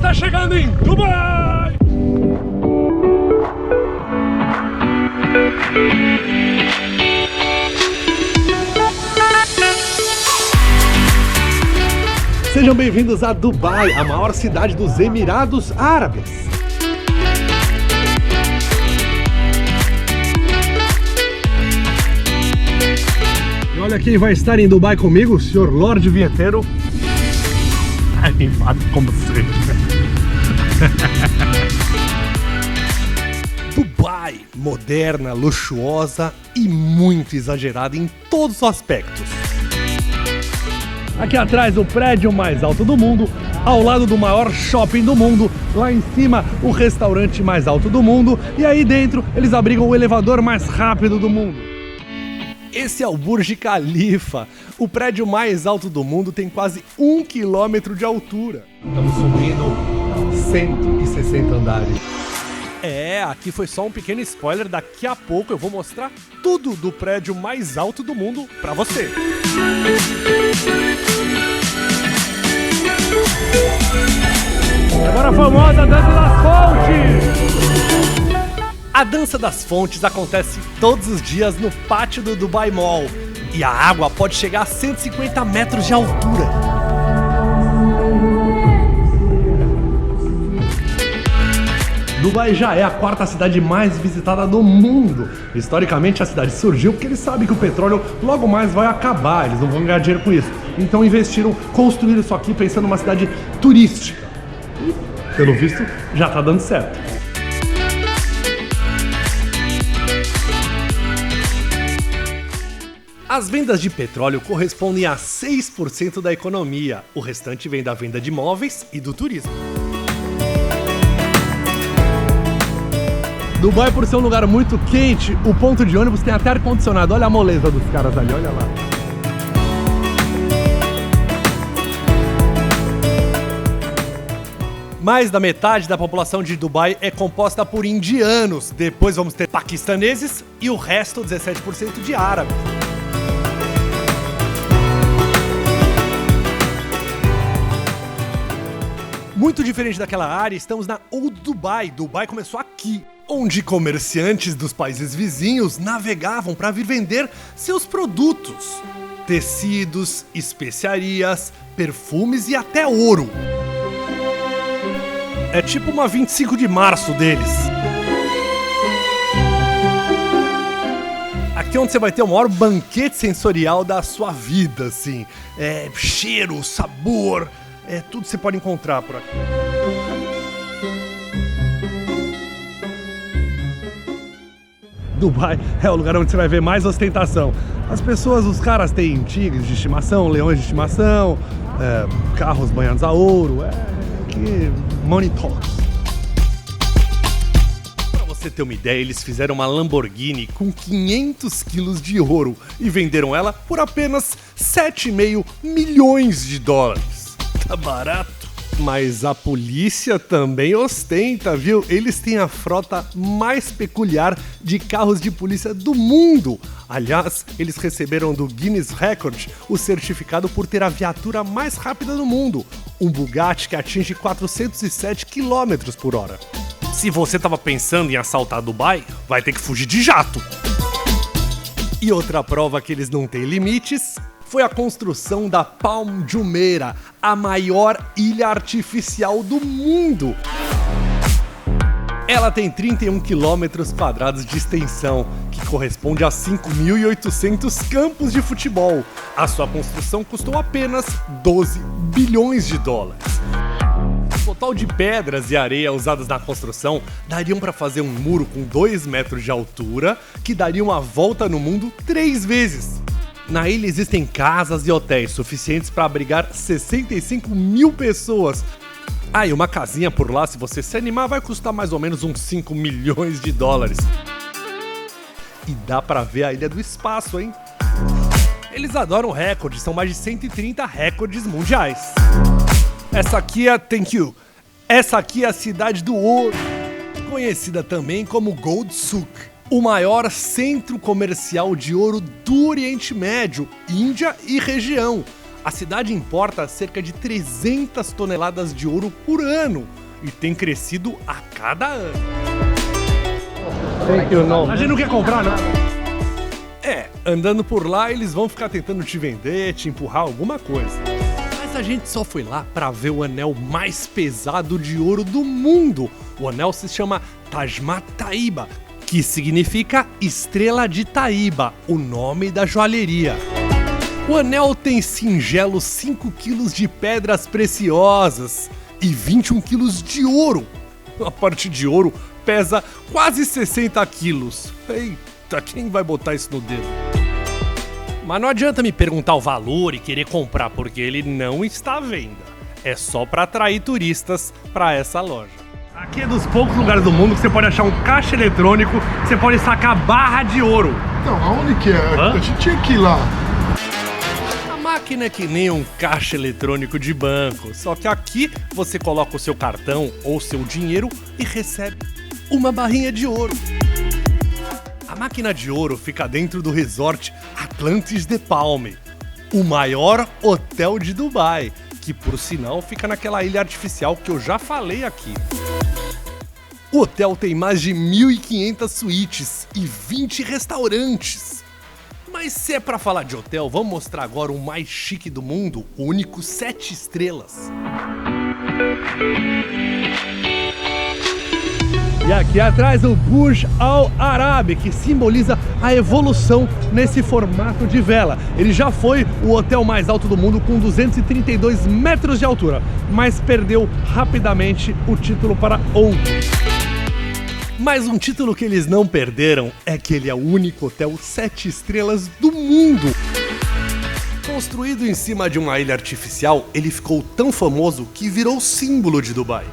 está chegando em Dubai! Sejam bem-vindos a Dubai, a maior cidade dos Emirados Árabes. E olha quem vai estar em Dubai comigo, o senhor Lorde Vinheteiro. Animado como sempre. Dubai, moderna, luxuosa e muito exagerada em todos os aspectos. Aqui atrás o prédio mais alto do mundo, ao lado do maior shopping do mundo, lá em cima o restaurante mais alto do mundo e aí dentro eles abrigam o elevador mais rápido do mundo. Esse é o Burj Khalifa, o prédio mais alto do mundo, tem quase 1 quilômetro de altura. Estamos subindo 160 andares. Aqui foi só um pequeno spoiler, daqui a pouco eu vou mostrar tudo do prédio mais alto do mundo pra você. Agora a famosa Dança das Fontes! A Dança das Fontes acontece todos os dias no pátio do Dubai Mall e a água pode chegar a 150 metros de altura. Dubai já é a quarta cidade mais visitada do mundo. Historicamente a cidade surgiu porque eles sabem que o petróleo logo mais vai acabar, eles não vão ganhar dinheiro com isso. Então investiram, construíram isso aqui pensando numa cidade turística. E, pelo visto, já tá dando certo. As vendas de petróleo correspondem a 6% da economia. O restante vem da venda de imóveis e do turismo. Dubai, por ser um lugar muito quente, o ponto de ônibus tem até ar-condicionado. Olha a moleza dos caras ali, olha lá. Mais da metade da população de Dubai é composta por indianos. Depois vamos ter paquistaneses e o resto, 17%, de árabes. Muito diferente daquela área, estamos na Old Dubai. Dubai começou aqui, onde comerciantes dos países vizinhos navegavam para vir vender seus produtos. Tecidos, especiarias, perfumes e até ouro. É tipo uma 25 de março deles. Aqui é onde você vai ter o maior banquete sensorial da sua vida, assim. Cheiro, sabor... tudo você pode encontrar por aqui. Dubai é o lugar onde você vai ver mais ostentação. As pessoas, os caras têm tigres de estimação, leões de estimação, carros banhados a ouro, que money talks. Pra você ter uma ideia, eles fizeram uma Lamborghini com 500 quilos de ouro e venderam ela por apenas 7,5 milhões de dólares. Tá barato. Mas a polícia também ostenta, viu? Eles têm a frota mais peculiar de carros de polícia do mundo. Aliás, eles receberam do Guinness Record o certificado por ter a viatura mais rápida do mundo, um Bugatti que atinge 407 km por hora. Se você estava pensando em assaltar Dubai, vai ter que fugir de jato. E outra prova que eles não têm limites foi a construção da Palm Jumeirah, a maior ilha artificial do mundo. Ela tem 31 quilômetros quadrados de extensão, que corresponde a 5.800 campos de futebol. A sua construção custou apenas 12 bilhões de dólares. O total de pedras e areia usadas na construção dariam para fazer um muro com 2 metros de altura, que daria uma volta no mundo 3 vezes. Na ilha existem casas e hotéis suficientes para abrigar 65 mil pessoas. E uma casinha por lá, se você se animar, vai custar mais ou menos uns 5 milhões de dólares. E dá pra ver a ilha do espaço, hein? Eles adoram recordes, são mais de 130 recordes mundiais. Essa aqui é a cidade do ouro, conhecida também como Gold Souk. O maior centro comercial de ouro do Oriente Médio, Índia e região. A cidade importa cerca de 300 toneladas de ouro por ano e tem crescido a cada ano. A gente não quer comprar, não? Andando por lá eles vão ficar tentando te vender, te empurrar alguma coisa. Mas a gente só foi lá para ver o anel mais pesado de ouro do mundo. O anel se chama Taj Mahal Taiba, que significa Estrela de Taíba, o nome da joalheria. O anel tem singelos 5 quilos de pedras preciosas e 21 quilos de ouro. A parte de ouro pesa quase 60 quilos. Eita, quem vai botar isso no dedo? Mas não adianta me perguntar o valor e querer comprar, porque ele não está à venda. É só para atrair turistas para essa loja. Aqui é dos poucos lugares do mundo que você pode achar um caixa eletrônico, você pode sacar barra de ouro. Então, aonde que é? Hã? A gente tinha que ir lá. A máquina é que nem um caixa eletrônico de banco, só que aqui você coloca o seu cartão ou seu dinheiro e recebe uma barrinha de ouro. A máquina de ouro fica dentro do resort Atlantis The Palm, o maior hotel de Dubai, que por sinal fica naquela ilha artificial que eu já falei aqui. O hotel tem mais de 1.500 suítes e 20 restaurantes. Mas se é pra falar de hotel, vamos mostrar agora o mais chique do mundo, o único 7 estrelas. E aqui atrás o Burj Al Arab, que simboliza a evolução nesse formato de vela. Ele já foi o hotel mais alto do mundo com 232 metros de altura, mas perdeu rapidamente o título para outro. Mas um título que eles não perderam é que ele é o único hotel 7 estrelas do mundo. Construído em cima de uma ilha artificial, ele ficou tão famoso que virou símbolo de Dubai.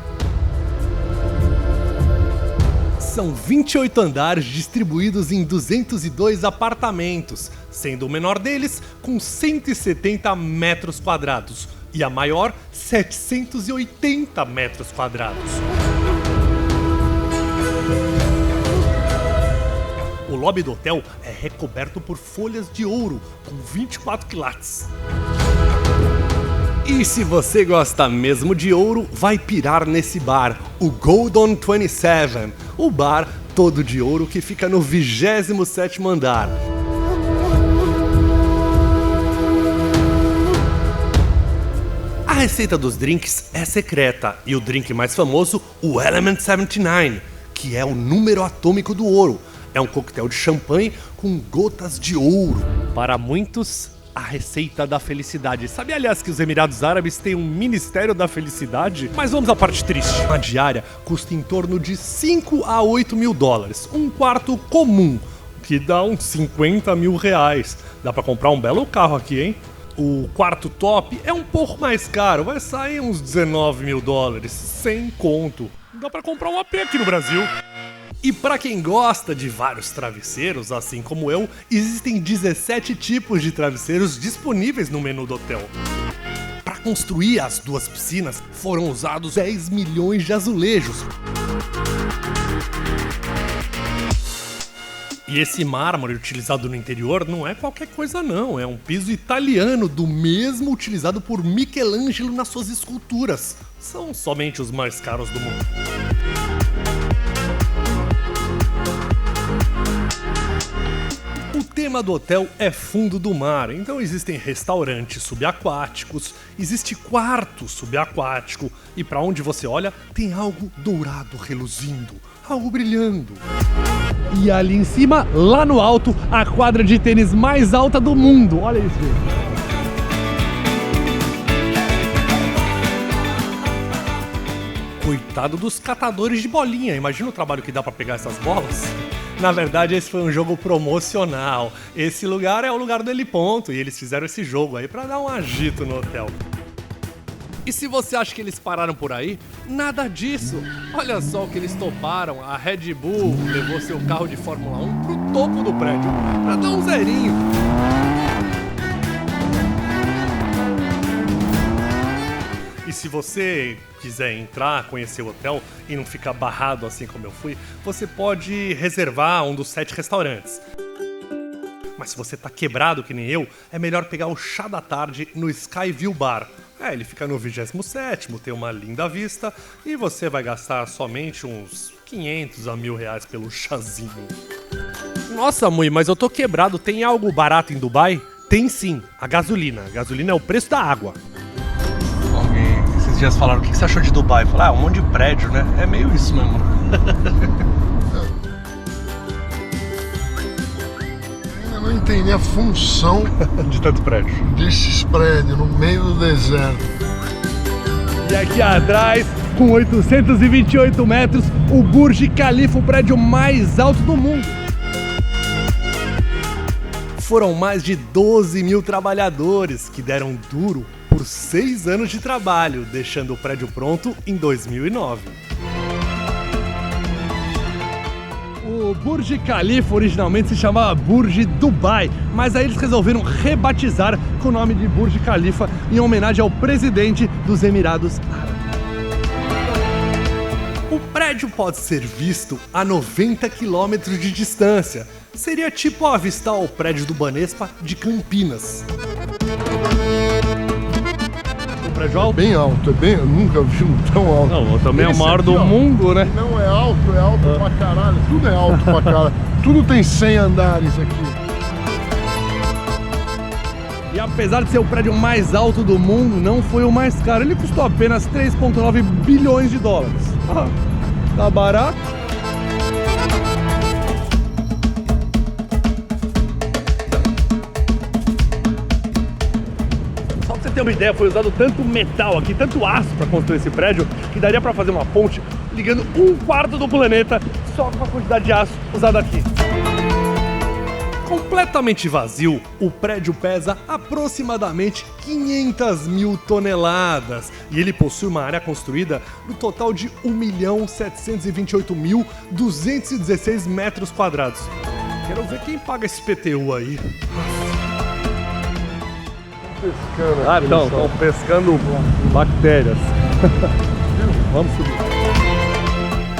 São 28 andares distribuídos em 202 apartamentos, sendo o menor deles com 170 metros quadrados e a maior 780 metros quadrados. O lobby do hotel é recoberto por folhas de ouro com 24 quilates. E se você gosta mesmo de ouro, vai pirar nesse bar, o Golden 27, o bar todo de ouro que fica no 27º andar. A receita dos drinks é secreta e o drink mais famoso, o Element 79, que é o número atômico do ouro. É um coquetel de champanhe com gotas de ouro. Para muitos, a receita da felicidade. Sabe, aliás, que os Emirados Árabes têm um Ministério da Felicidade? Mas vamos à parte triste. A diária custa em torno de 5 a 8 mil dólares. Um quarto comum, que dá uns 50 mil reais. Dá pra comprar um belo carro aqui, hein? O quarto top é um pouco mais caro. Vai sair uns 19 mil dólares. Sem conto. Dá pra comprar um AP aqui no Brasil. E para quem gosta de vários travesseiros, assim como eu, existem 17 tipos de travesseiros disponíveis no menu do hotel. Para construir as 2 piscinas, foram usados 10 milhões de azulejos. E esse mármore utilizado no interior não é qualquer coisa não, é um piso italiano do mesmo utilizado por Michelangelo nas suas esculturas. São somente os mais caros do mundo. O tema do hotel é fundo do mar, então existem restaurantes subaquáticos, existe quarto subaquático e para onde você olha tem algo dourado reluzindo, algo brilhando. E ali em cima, lá no alto, a quadra de tênis mais alta do mundo, olha isso. Coitado dos catadores de bolinha, imagina o trabalho que dá pra pegar essas bolas. Na verdade, esse foi um jogo promocional. Esse lugar é o lugar do Heliponto e eles fizeram esse jogo aí pra dar um agito no hotel. E se você acha que eles pararam por aí, nada disso. Olha só o que eles toparam. A Red Bull levou seu carro de Fórmula 1 pro topo do prédio pra dar um zerinho. E se você quiser entrar, conhecer o hotel e não ficar barrado assim como eu fui, você pode reservar um dos 7 restaurantes. Mas se você tá quebrado que nem eu, é melhor pegar o chá da tarde no Skyview Bar. Ele fica no 27º, tem uma linda vista e você vai gastar somente uns 500 a R$1.000 pelo chazinho. Nossa, mãe, mas eu tô quebrado, tem algo barato em Dubai? Tem sim, a gasolina. A gasolina é o preço da água. Alguém esses dias falaram, o que você achou de Dubai? Eu falei, um monte de prédio, né? É meio isso mesmo. Eu não entendi a função de tanto prédio. Desses prédios no meio do deserto. E aqui atrás, com 828 metros, o Burj Khalifa, o prédio mais alto do mundo. Foram mais de 12 mil trabalhadores que deram duro por 6 anos de trabalho, deixando o prédio pronto em 2009. O Burj Khalifa originalmente se chamava Burj Dubai, mas aí eles resolveram rebatizar com o nome de Burj Khalifa em homenagem ao presidente dos Emirados Árabes. O prédio pode ser visto a 90 quilômetros de distância. Seria tipo avistar o prédio do Banespa de Campinas. Um prédio alto? Bem alto, eu nunca vi um tão alto. Não, também é o maior do mundo, né? Não, é alto pra caralho. Tudo é alto pra caralho. Tudo tem 100 andares aqui. E apesar de ser o prédio mais alto do mundo, não foi o mais caro. Ele custou apenas 3,9 bilhões de dólares. Tá barato. Só pra você ter uma ideia, foi usado tanto metal aqui, tanto aço para construir esse prédio, que daria para fazer uma ponte ligando 1/4 do planeta só com a quantidade de aço usado aqui. Completamente vazio, o prédio pesa aproximadamente 500 mil toneladas e ele possui uma área construída no total de 1.728.216 metros quadrados. Quero ver quem paga esse PTU aí. Então, estão pescando bactérias. Vamos subir.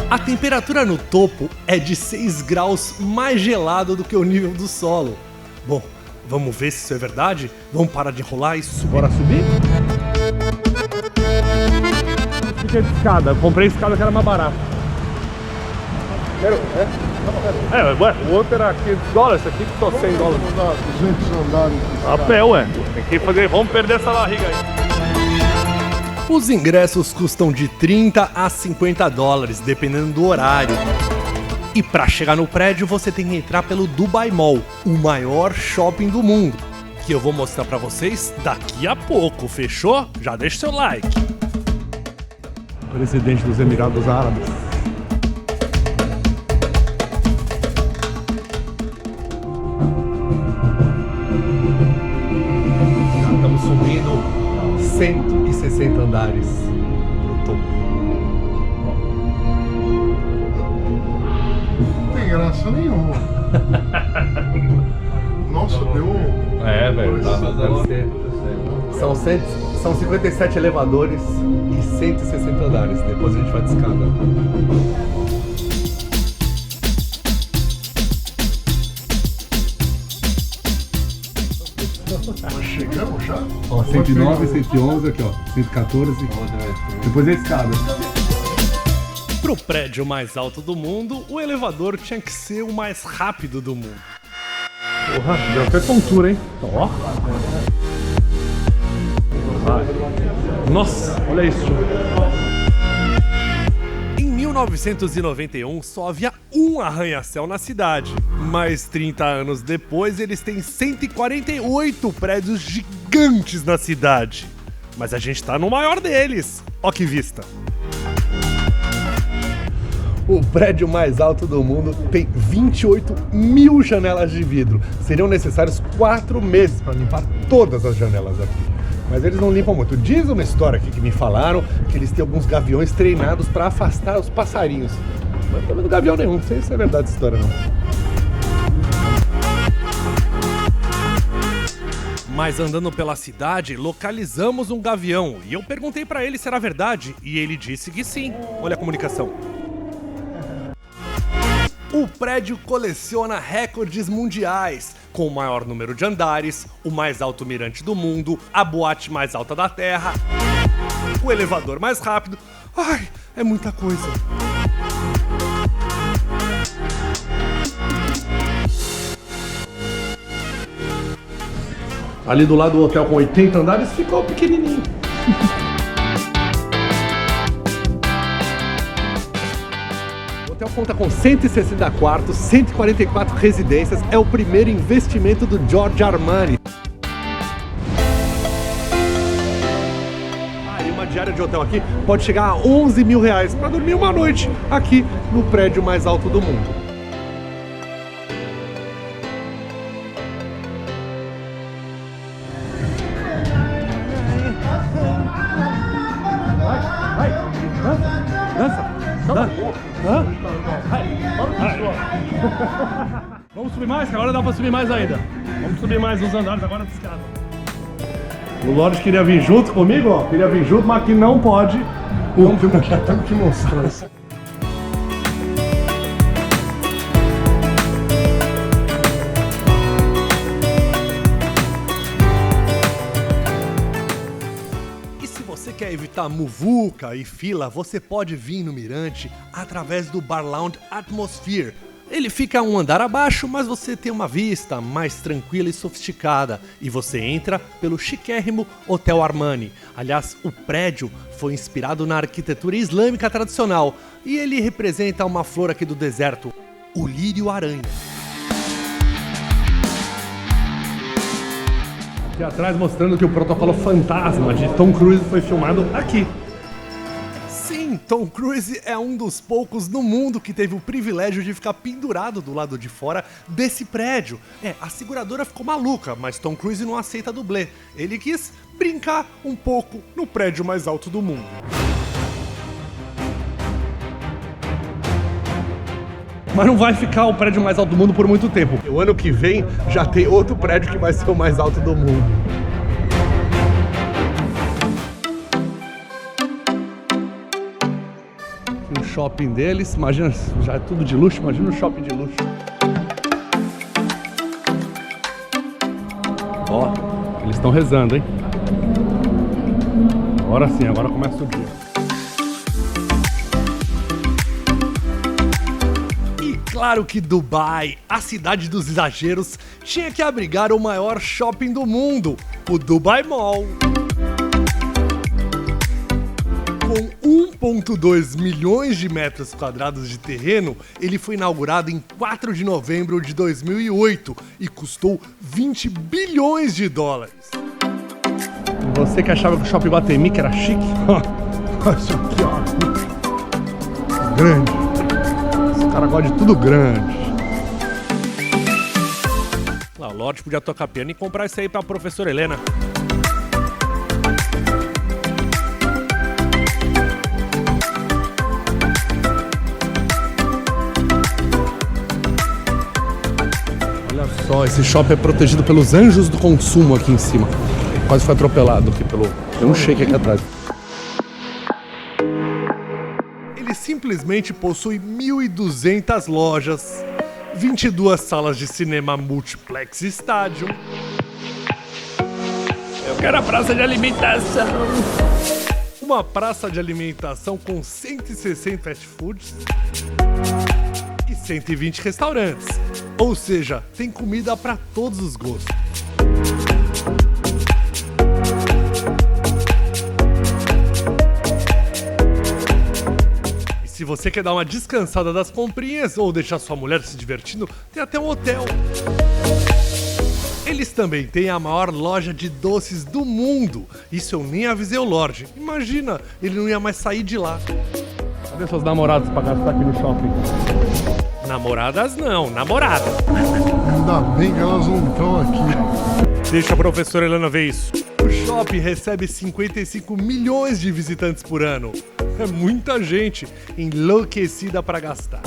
A temperatura no topo é de 6 graus mais gelado do que o nível do solo. Bom, vamos ver se isso é verdade? Vamos parar de enrolar e subir. Bora subir? Fica de escada. Eu comprei escada que era mais barata. O outro era $500, esse aqui custou $100. 200 andares. A pé, ué. Tem que fazer. Vamos perder essa barriga aí. Os ingressos custam de $30 a $50, dependendo do horário. E para chegar no prédio, você tem que entrar pelo Dubai Mall, o maior shopping do mundo, que eu vou mostrar para vocês daqui a pouco, fechou? Já deixa seu like. Presidente dos Emirados Árabes. Já estamos subindo 160 andares pro topo. Não tem graça nenhuma. Nossa, deu. É, velho, deve ser. São 57 elevadores e 160 andares. Depois a gente vai de escada. Chegamos já? Ó, 109, 111, aqui ó, 114. Depois a escada. Pro prédio mais alto do mundo, o elevador tinha que ser o mais rápido do mundo. Porra, deu até tontura, hein? Ó. Nossa, olha isso. Em 1991, só havia um arranha-céu na cidade. Mas 30 anos depois, eles têm 148 prédios gigantes na cidade. Mas a gente tá no maior deles. Ó que vista. O prédio mais alto do mundo tem 28 mil janelas de vidro. Seriam necessários 4 meses para limpar todas as janelas aqui. Mas eles não limpam muito. Diz uma história aqui que me falaram que eles têm alguns gaviões treinados para afastar os passarinhos. Mas não tô vendo gavião nenhum. Não sei se é verdade essa história não. Mas andando pela cidade, localizamos um gavião. E eu perguntei para ele se era verdade. E ele disse que sim. Olha a comunicação. O prédio coleciona recordes mundiais, com o maior número de andares, o mais alto mirante do mundo, a boate mais alta da Terra, o elevador mais rápido. Ai, é muita coisa. Ali do lado do hotel com 80 andares ficou pequenininho. O hotel conta com 160 quartos, 144 residências, é o primeiro investimento do Giorgio Armani. E uma diária de hotel aqui pode chegar a 11 mil reais para dormir uma noite aqui no prédio mais alto do mundo. Vamos subir mais? Que agora dá pra subir mais ainda. Vamos subir mais uns andares agora de escada. O Lorde queria vir junto comigo, ó. Queria vir junto, mas que não pode. Tenho que mostrar isso. Se quer evitar muvuca e fila, você pode vir no Mirante através do Bar Lounge Atmosphere. Ele fica um andar abaixo, mas você tem uma vista mais tranquila e sofisticada. E você entra pelo chiquérrimo Hotel Armani. Aliás, o prédio foi inspirado na arquitetura islâmica tradicional. E ele representa uma flor aqui do deserto, o lírio-aranha. Aqui atrás mostrando que o Protocolo Fantasma de Tom Cruise foi filmado aqui. Sim, Tom Cruise é um dos poucos no mundo que teve o privilégio de ficar pendurado do lado de fora desse prédio. A seguradora ficou maluca, mas Tom Cruise não aceita dublê. Ele quis brincar um pouco no prédio mais alto do mundo. Mas não vai ficar o prédio mais alto do mundo por muito tempo. O ano que vem já tem outro prédio que vai ser o mais alto do mundo. O shopping deles, imagina, já é tudo de luxo, imagina um shopping de luxo. Ó, eles estão rezando, hein? Agora sim, agora começa o dia. Claro que Dubai, a cidade dos exageros, tinha que abrigar o maior shopping do mundo, o Dubai Mall. Com 1,2 milhões de metros quadrados de terreno, ele foi inaugurado em 4 de novembro de 2008 e custou 20 bilhões de dólares. Você que achava que o Shopping Guatemi que era chique? Olha isso aqui, ó. Grande. Esse cara gosta de tudo grande. O Lorde podia tocar piano e comprar isso aí pra professora Helena. Olha só, esse shopping é protegido pelos anjos do consumo aqui em cima. Quase foi atropelado aqui pelo... Tem um shake aqui atrás. Ele simplesmente possui 1.200 lojas, 22 salas de cinema multiplex e estádio. Eu quero a praça de alimentação. Uma praça de alimentação com 160 fast foods e 120 restaurantes. Ou seja, tem comida para todos os gostos. Se você quer dar uma descansada das comprinhas ou deixar sua mulher se divertindo, tem até um hotel. Eles também têm a maior loja de doces do mundo. Isso eu nem avisei o Lorde. Imagina, ele não ia mais sair de lá. Cadê suas namoradas pra gastar aqui no shopping? Namoradas não, namorada. Ainda bem que elas não estão aqui. Deixa a professora Helena ver isso. O shopping recebe 55 milhões de visitantes por ano. É muita gente enlouquecida para gastar.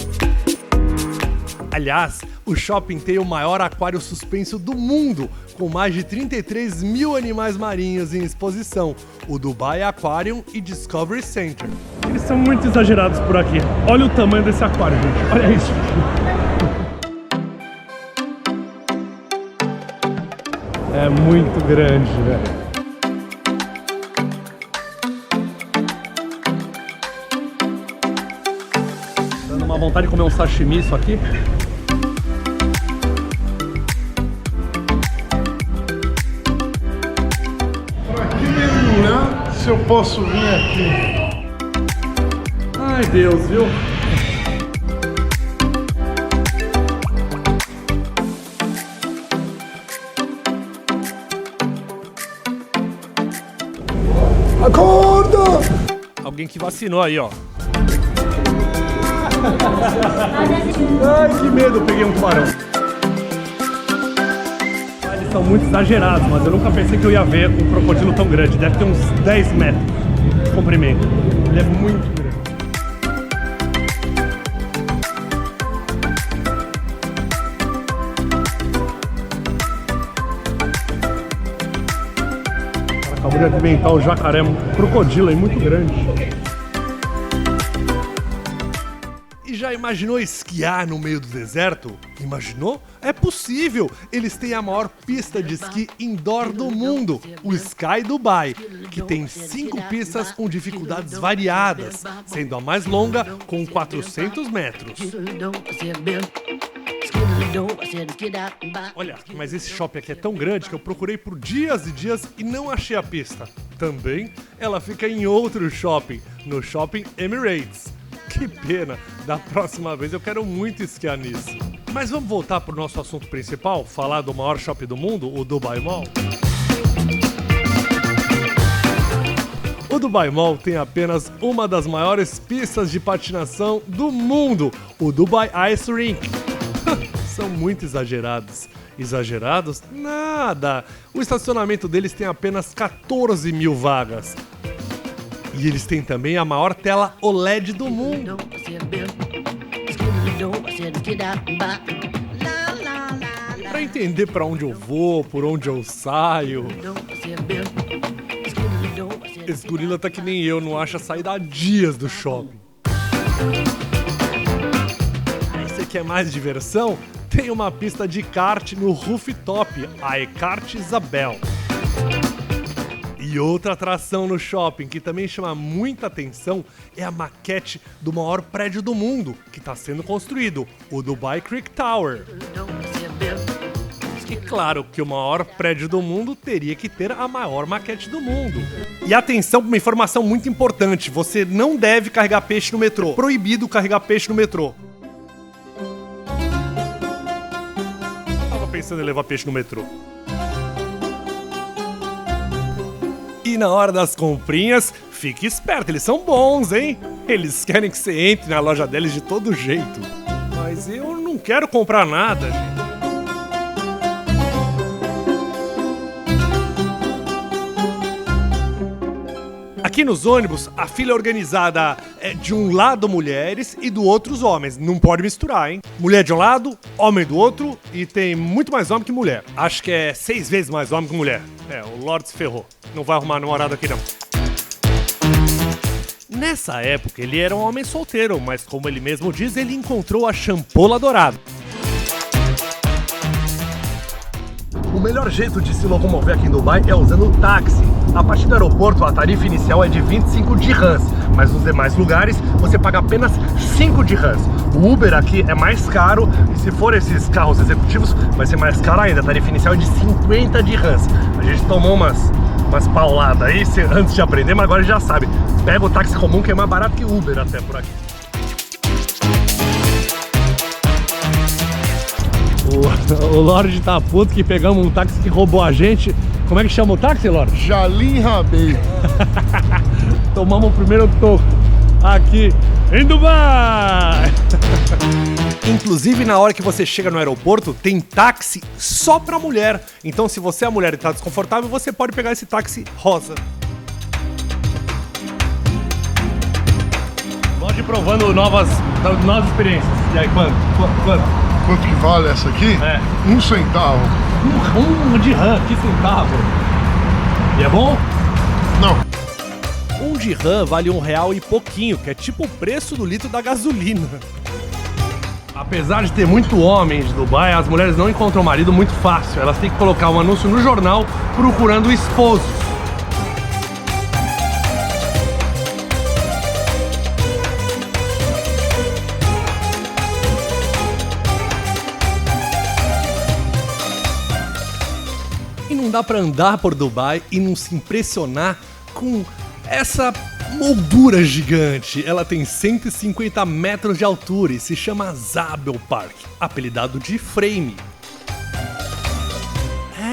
Aliás, o shopping tem o maior aquário suspenso do mundo, com mais de 33 mil animais marinhos em exposição, o Dubai Aquarium e Discovery Center. Eles são muito exagerados por aqui. Olha o tamanho desse aquário, gente. Olha isso. É muito grande, velho. Dando uma vontade de comer um sashimi isso aqui. Pra que mergulhar se eu posso vir aqui? Ai, Deus, viu? Acorda! Alguém que vacinou aí, ó. Ai, que medo, peguei um tubarão. Eles são muito exagerados, mas eu nunca pensei que eu ia ver um crocodilo tão grande. Deve ter uns 10 metros de comprimento. Ele é muito grande. Acabou de alimentar o jacaré, um crocodilo aí muito grande. E já imaginou esquiar no meio do deserto? Imaginou? É possível! Eles têm a maior pista de esqui indoor do mundo, o Sky Dubai, que tem 5 pistas com dificuldades variadas, sendo a mais longa com 400 metros. Olha, mas esse shopping aqui é tão grande que eu procurei por dias e dias e não achei a pista. Também ela fica em outro shopping, no Shopping Emirates. Que pena, da próxima vez eu quero muito esquiar nisso. Mas vamos voltar pro nosso assunto principal, falar do maior shopping do mundo, o Dubai Mall? O Dubai Mall tem apenas uma das maiores pistas de patinação do mundo, o Dubai Ice Rink. São muito exagerados. Exagerados? Nada! O estacionamento deles tem apenas 14 mil vagas. E eles têm também a maior tela OLED do mundo. Para entender para onde eu vou, por onde eu saio. Esse gorila tá que nem eu, não acha saída há dias do shopping. Aí você quer mais diversão? Tem uma pista de kart no rooftop, a E-Kart Isabel. E outra atração no shopping que também chama muita atenção é a maquete do maior prédio do mundo que está sendo construído, o Dubai Creek Tower. E claro que o maior prédio do mundo teria que ter a maior maquete do mundo. E atenção para uma informação muito importante, você não deve carregar peixe no metrô. Proibido carregar peixe no metrô. Tava pensando em levar peixe no metrô. E na hora das comprinhas, fique esperto, eles são bons, hein? Eles querem que você entre na loja deles de todo jeito. Mas eu não quero comprar nada, gente. Aqui nos ônibus, a fila é organizada de um lado mulheres e do outro os homens. Não pode misturar, hein? Mulher de um lado, homem do outro e tem muito mais homem que mulher. Acho que é 6 vezes mais homem que mulher. O Lorde se ferrou. Não vai arrumar namorado aqui, não. Nessa época, ele era um homem solteiro, mas como ele mesmo diz, ele encontrou a champola dourada. O melhor jeito de se locomover aqui em Dubai é usando o táxi. A partir do aeroporto, a tarifa inicial é de 25 dirhams, mas nos demais lugares você paga apenas 5 dirhams. O Uber aqui é mais caro e se for esses carros executivos vai ser mais caro ainda. A tarifa inicial é de 50 dirhams. A gente tomou umas pauladas aí antes de aprender, mas agora já sabe. Pega o táxi comum que é mais barato que o Uber até por aqui. O Lorde tá puto que pegamos um táxi que roubou a gente. Como é que chama o táxi, Lorde? Jalim Rabei. Tomamos o primeiro toco aqui em Dubai. Inclusive, na hora que você chega no aeroporto, tem táxi só pra mulher. Então, se você é mulher e tá desconfortável, você pode pegar esse táxi rosa. Lorde provando novas experiências. E aí, quanto? Quanto que vale essa aqui? 1 centavo. Um dirham, que centavo? E é bom? Não. 1 dirham vale R$1 e pouquinho, que é tipo o preço do litro da gasolina. Apesar de ter muito homem de Dubai, as mulheres não encontram marido muito fácil. Elas têm que colocar um anúncio no jornal procurando esposos. E não dá pra andar por Dubai e não se impressionar com essa moldura gigante. Ela tem 150 metros de altura e se chama Zabel Park, apelidado de Frame.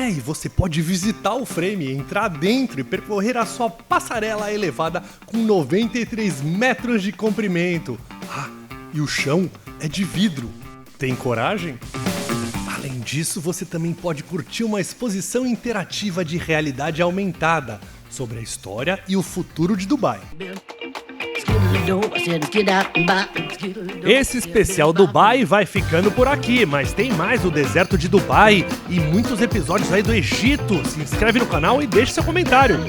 E você pode visitar o Frame, entrar dentro e percorrer a sua passarela elevada com 93 metros de comprimento. E o chão é de vidro. Tem coragem? Além disso, você também pode curtir uma exposição interativa de realidade aumentada sobre a história e o futuro de Dubai. Esse especial Dubai vai ficando por aqui, mas tem mais o deserto de Dubai e muitos episódios aí do Egito. Se inscreve no canal e deixe seu comentário.